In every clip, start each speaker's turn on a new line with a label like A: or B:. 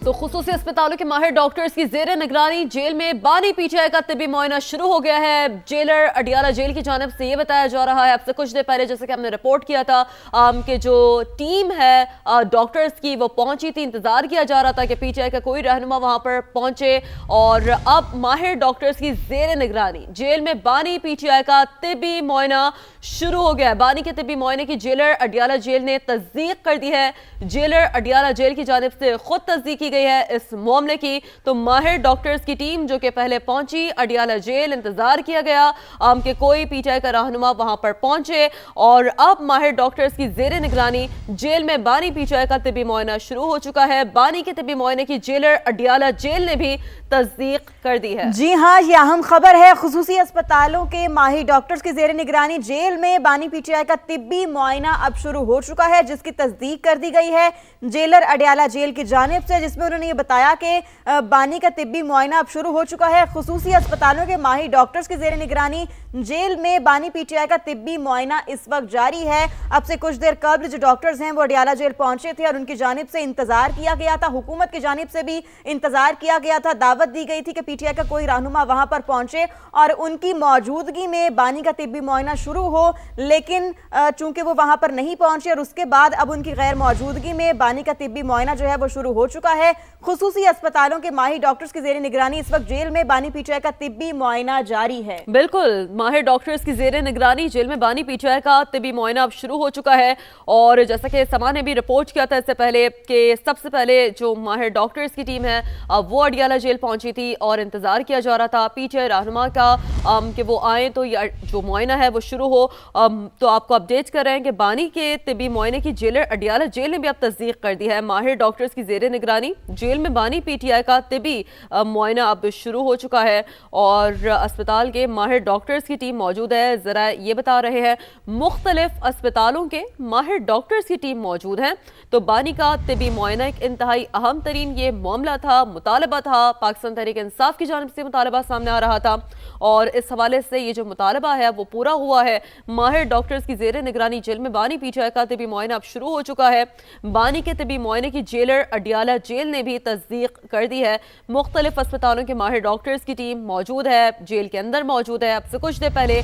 A: तो खुसूसी अस्पतालों के माहिर डॉक्टर्स की जेर निगरानी जेल में बानी पीटीआई का तिब्बी मुआयना शुरू हो गया है। जेलर अडियाला जेल की जानिब से ये बताया जा रहा है, अब से कुछ देर पहले जैसे कि हमने रिपोर्ट किया था कि जो टीम है डॉक्टर्स की वो पहुंची थी। इंतजार किया जा रहा था कि पीटीआई का कोई रहनुमा वहां पर पहुंचे और अब माहिर डॉक्टर्स की जेर निगरानी जेल में बानी पीटीआई का तिब्बी मुआयना शुरू हो गया है। बानी के तिब्बी मुआयने की जेलर अडियाला जेल ने तस्दीक कर दी है। जेलर अडियाला जेल की जानिब से खुद तस्दीक की गई है इस मामले की। तो माहिर डॉक्टर्स की टीम जो कि पहले पहुंची अडियाला जेल, इंतजार किया गया कि कोई पीटीआई का रहनुमा वहां पर पहुंचे और अब माहिर डॉक्टर्स की जेर निगरानी जेल में बानी पीटीआई का तिब्बी मुआयना शुरू हो चुका है। बानी के तिब्बी मुआयने की जेलर अडियाला जेल ने भी तस्दीक कर दी है।
B: जी हाँ, ये अहम खबर है। खुसूसी अस्पतालों के माहिर डॉक्टर्स की जेर निगरानी जेल में बानी पीटीआई का तिब्बी मुआयना अब शुरू हो चुका है, जिसकी तस्दीक कर दी गई है जेलर अडियाला जेल की जानिब से, जिसमें उन्होंने ये बताया कि बानी का तिब्बी मुआयना अब शुरू हो चुका है। खुसूसी अस्पतालों के माहिर डॉक्टर्स की जेर निगरानी जेल में बानी पीटीआई का तिब्बी मुआयना इस वक्त जारी है। अब से कुछ देर कबल जो डॉक्टर्स हैं वो अडियाला जेल पहुंचे थे और उनकी जानिब से इंतजार किया गया था, हुकूमत की जानिब से भी इंतजार किया गया था। दावत दी गई थी कि पीटीआई का कोई रहनुमा वहां पर पहुंचे और उनकी मौजूदगी में बानी का तिब्बी मुआयना शुरू हो, लेकिन चूंकि वो वहां पर नहीं पहुंचे और उसके बाद अब उनकी गैर मौजूदगी में बानी का तिब्बी मुआयना जो है वो शुरू हो चुका है। खुसूसी अस्पतालों के माहिर डॉक्टर्स की जेर निगरानी इस वक्त जेल में बानी पीटीआई का तिब्बी मुआयना जारी है।
A: बिल्कुल, माहिर डॉक्टर्स की जेर निगरानी जेल में बानी पीटीआई का तिब्बी मुआयना अब शुरू हो चुका है। और जैसा कि समा ने भी रिपोर्ट किया था इससे पहले कि सबसे पहले जो माहिर डॉक्टर्स की टीम है वो अडियाला जेल पहुंची थी और इंतजार किया जा रहा था पीटीआई रहनुमा का कि वो आए तो ये जो मुआयना है वो शुरू हो। तो आपको अपडेट कर रहे हैं कि बानी के तिब्बी मुआयने की जेलर अडियाला जेल ने भी अब तस्दीक कर दी है। माहिर डॉक्टर्स की जेर निगरानी जेल में बानी पीटीआई का तिब्बी मुआयना अब शुरू हो चुका है और अस्पताल के माहिर डॉक्टर्स की टीम मौजूद है। जरा ये बता रहे हैं मुख्तलिफ अस्पतालों के माहिर डॉक्टर्स की टीम मौजूद है। तो बानी का तिब्बी मुआयना एक इंतहाई अहम तरीन ये मामला था, मुतालबा था, पाकिस्तान तहरीक इंसाफ की जानिब से मुतालबा सामने आ रहा था और इस हवाले से ये जो मुतालबा है वो पूरा हुआ है। माहिर डॉक्टर्स की जेर निगरानी जेल में बानी पीटीआई का तिब्बी मुआयना अब शुरू हो चुका है। बानी के तिब्बी मुआयने की जेलर अडियाला जेल ने भी तस्दीक कर दी है। मुख्तलिफ अस्पतालों के माहिर डॉक्टर्स की टीम मौजूद है, जेल के अंदर मौजूद है। अब से कुछ देर पहले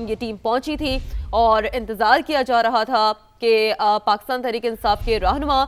A: ये टीम पहुंची थी और इंतजार किया जा रहा था कि पाकिस्तान तहरीक इंसाफ के रहनुमा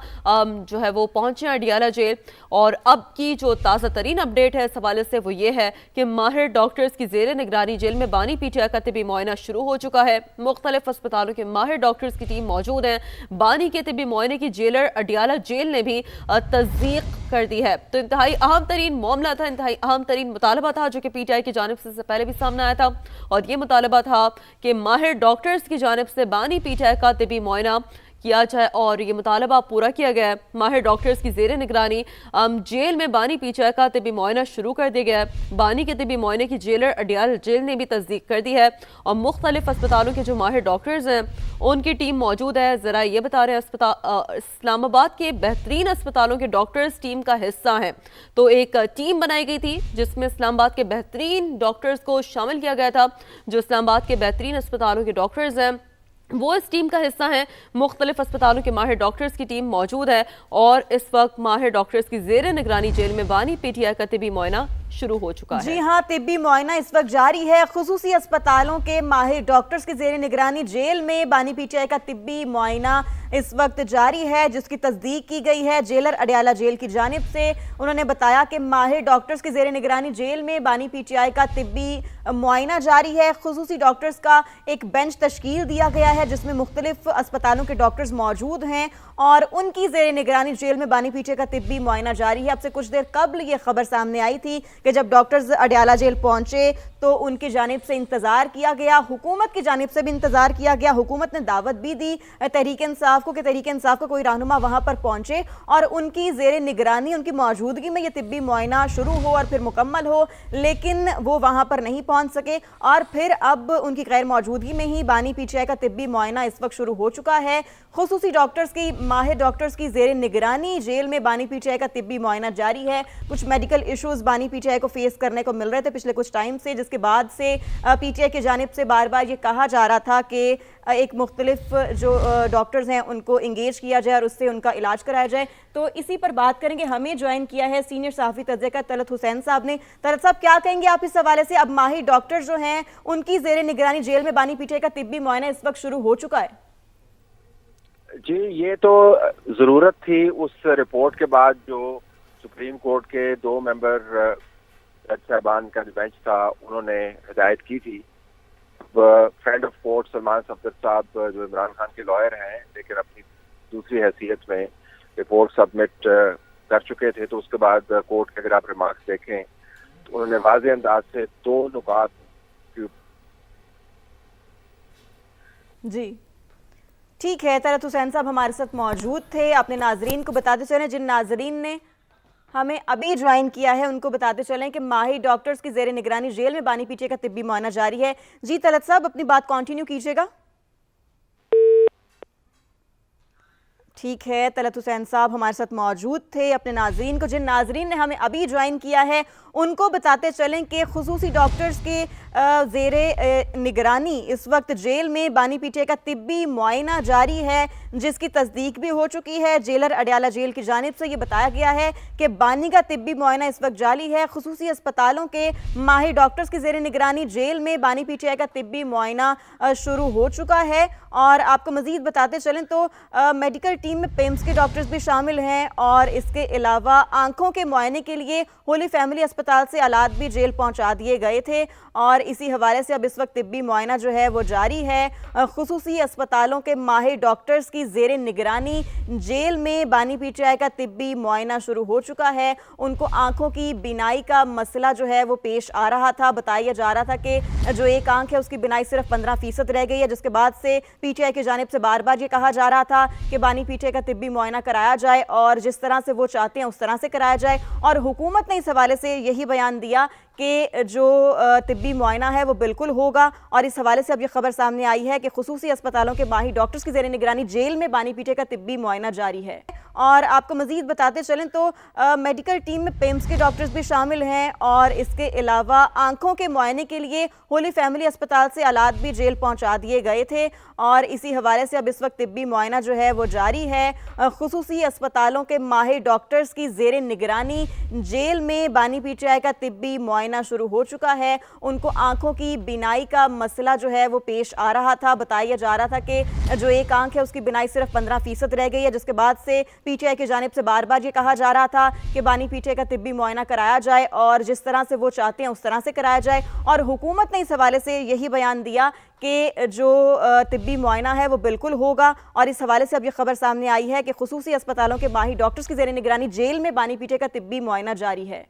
A: जो है वो पहुंचे अडियाला जेल। और अब की जो ताज़ा तरीन अपडेट है इस हवाले से वो ये है कि माहिर डॉक्टर्स की जेर निगरानी जेल में बानी पीटीआई का तिब्बी मुआयना शुरू हो चुका है। मुख्तलिफ अस्पतालों के माहिर डॉक्टर्स की टीम मौजूद है। बानी के तिब्बी मुआयने की जेलर अडियाला जेल ने भी तस्दीक कर दी है। तो इंतहाई अहम तरीन मामला था, इंतहाई अहम तरीन मुतालबा था जो कि पीटीआई की जानिब से पहले भी सामने आया था और ये मुतालबा था कि माहिर डॉक्टर्स की जानिब से बानी पीटीआई का तिब्बी मुआयना किया जाए और ये मुतालबा पूरा किया गया है। माहिर डॉक्टर्स की जेर निगरानी जेल में बानी पीटीआई का तिब्बी मुआयना शुरू कर दिया गया है। बानी के तिब्बी मुआयने की जेलर अडियाला जेल ने भी तस्दीक कर दी है और मुख्तलिफ अस्पतालों के जो माहिर डॉक्टर्स हैं उनकी टीम मौजूद है। ज़रा ये बता रहे हैं इस्लामाबाद के बेहतरीन अस्पतालों के डॉक्टर्स टीम का हिस्सा हैं। तो एक टीम बनाई गई थी जिसमें इस्लामाबाद के बेहतरीन डॉक्टर्स को शामिल किया गया था। जो इस्लामाबाद के बेहतरीन अस्पतालों के डॉक्टर्स हैं वो इस टीम का हिस्सा हैं। मुख्तलिफ अस्पतालों के माहिर डॉक्टर्स की टीम मौजूद है और इस वक्त माहिर डॉक्टर्स की जेर निगरानी जेल में बानी पीटीआई का तिब्बी मुआयना शुरू हो चुका है।
B: जी हाँ, तिब्बी मुआयना इस वक्त जारी है। खुसूसी अस्पतालों के माहिर डॉक्टर्स की जेर निगरानी जेल में बानी पीटीआई का तिब्बी मुआयना इस वक्त जारी है, जिसकी तस्दीक की गई है जेलर अडियाला जेल की जानिब से। उन्होंने बताया कि माहिर डॉक्टर्स की जेर निगरानी जेल में बानी पीटीआई का तिब्बी मुआयना जारी है। खुसूसी डॉक्टर्स का एक बेंच तश्कील दिया गया है जिसमें मुख्तलिफ अस्पतालों के डॉक्टर्स मौजूद हैं और उनकी जेर निगरानी जेल में बानी पीटीआई का तिब्बी मुआयना जारी है। अब से कुछ देर कबल ये खबर सामने आई थी कि जब डॉक्टर्स अडियाला जेल पहुंचे तो उनकी जानिब से इंतजार किया गया, हुकूमत की जानिब से भी इंतजार किया गया। हुकूमत ने दावत भी दी तहरीक इंसाफ को कि तहरीक इंसाफ का कोई रहनुमा वहां पर पहुंचे और उनकी जेर निगरानी उनकी मौजूदगी में ये तिब्बी मुआयना शुरू हो और फिर मुकम्मल हो, लेकिन वो वहां पर नहीं पहुंच सके और फिर अब उनकी गैर मौजूदगी में ही बानी पीटीआई का तिब्बी मुआयना इस वक्त शुरू हो चुका है। खुसूसी डॉक्टर्स की माहिर डॉक्टर्स की जेर निगरानी जेल में बानी पीटीआई का तिब्बी मुआयना जारी है। कुछ मेडिकल इशूज़ बानी पीटीआई آئی کو فیس کرنے کو مل رہے تھے پچھلے کچھ ٹائم سے، جس کے بعد سے پی ٹی آئی کی جانب سے بار بار یہ کہا جا رہا تھا کہ ایک مختلف جو ڈاکٹرز ہیں ان کو انگیج کیا جائے اور اس سے ان کا علاج کرایا جائے. تو اسی پر بات کریں گے. ہمیں جوائن کیا ہے سینئر صحافی تجزیہ کا طلعت حسین صاحب نے. طلعت صاحب کیا کہیں گے آپ اس حوالے سے؟ اب ماہر ڈاکٹر جو ہیں ان کی زیر نگرانی جیل میں بانی پی ٹی آئی کا طبی معائنہ اس وقت شروع ہو چکا ہے.
C: جی یہ تو ضرورت تھی اس رپورٹ کے بعد جو سپریم کورٹ کے 2 ممبر جج صاحبان کا جو بینچ تھا انہوں نے ہدایت کی تھی. Friend of court Salman Safdar صاحب جو عمران خان کے لائر ہیں لیکن اپنی دوسری حیثیت میں رپورٹ سبمٹ کر چکے تھے، تو اس کے بعد کورٹ کے اگر آپ ریمارکس دیکھیں تو انہوں نے واضح انداز سے 2 نکات.
B: جی ٹھیک ہے، طلعت حسین صاحب ہمارے ساتھ موجود تھے. اپنے ناظرین کو بتاتے چلیں، جن ناظرین نے ہمیں ابھی جوائن کیا ہے ان کو بتاتے چلیں کہ ماہر ڈاکٹرز کی زیر نگرانی جیل میں بانی پی ٹی آئی کا طبی معائنہ جاری ہے. جی طلعت صاحب اپنی بات کنٹینیو کیجیے گا. ٹھیک ہے، طلعت حسین صاحب ہمارے ساتھ موجود تھے. اپنے ناظرین کو، جن ناظرین نے ہمیں ابھی جوائن کیا ہے ان کو بتاتے چلیں کہ خصوصی ڈاکٹرز کے زیر نگرانی اس وقت جیل میں بانی پی ٹی آئی کا طبی معائنہ جاری ہے، جس کی تصدیق بھی ہو چکی ہے. جیلر اڈیالہ جیل کی جانب سے یہ بتایا گیا ہے کہ بانی کا طبی معائنہ اس وقت جاری ہے. خصوصی اسپتالوں کے ماہر ڈاکٹرز کی زیر نگرانی جیل میں بانی پی ٹی آئی کا طبی معائنہ شروع ہو چکا ہے. اور آپ کو مزید بتاتے چلیں تو میڈیکل ٹیم میں پیمز کے ڈاکٹرز بھی شامل ہیں، اور اس کے علاوہ آنکھوں کے معائنے کے لیے ہولی فیملی اسپتال سے آلات بھی جیل پہنچا دیے گئے تھے. اور اسی حوالے سے اب اس وقت طبی معائنہ جو ہے وہ جاری ہے. خصوصی اسپتالوں کے ماہر ڈاکٹرز کی زیر نگرانی جیل میں بانی پی ٹی آئی کا طبی معائنہ شروع ہو چکا ہے. ان کو آنکھوں کی بینائی کا مسئلہ جو ہے وہ پیش آ رہا تھا. بتایا جا رہا تھا کہ جو ایک آنکھ ہے اس کی بینائی صرف 15% رہ گئی ہے، جس کے بعد سے پی ٹی آئی کی جانب سے بار بار یہ کہا جا رہا تھا کہ بانی پی ٹی آئی کا طبی معائنہ کرایا جائے اور جس طرح سے وہ چاہتے ہیں اس طرح سے کرایا جائے. اور حکومت نے اس حوالے سے یہی بیان دیا کہ جو طبی معائنہ ہے وہ بالکل ہوگا. اور اس حوالے سے اب یہ خبر سامنے آئی ہے کہ خصوصی اسپتالوں کے ماہر ڈاکٹرز کی زیر نگرانی جیل میں بانی پی ٹی آئی کا طبی معائنہ جاری ہے. اور آپ کو مزید بتاتے چلیں تو میڈیکل ٹیم میں پیمز کے ڈاکٹرز بھی شامل ہیں، اور اس کے علاوہ آنکھوں کے معائنے کے لیے ہولی فیملی اسپتال سے آلات بھی جیل پہنچا دیے گئے تھے. اور اسی حوالے سے اب اس وقت طبی معائنہ جو ہے وہ جاری ہے. خصوصی اسپتالوں کے ماہر ڈاکٹرز کی زیر نگرانی جیل میں بانی پی ٹی آئی کا طبی معائنہ شروع ہو چکا ہے. ان کو آنکھوں کی بینائی کا مسئلہ جو ہے وہ پیش آ رہا تھا. بتایا جا رہا تھا کہ جو ایک آنکھ ہے اس کی بینائی صرف 15% رہ گئی ہے، جس کے بعد سے پی ٹی آئی کی جانب سے بار بار یہ کہا جا رہا تھا کہ بانی پی ٹی آئی کا طبی معائنہ کرایا جائے اور جس طرح سے وہ چاہتے ہیں اس طرح سے کرایا جائے. اور حکومت نے اس حوالے سے یہی بیان دیا کہ جو طبی معائنہ ہے وہ بالکل ہوگا. اور اس حوالے سے اب یہ خبر سامنے آئی ہے کہ خصوصی اسپتالوں کے ماہر ڈاکٹرز کی زیر نگرانی جیل میں بانی پی ٹی آئی کا طبی معائنہ جاری ہے.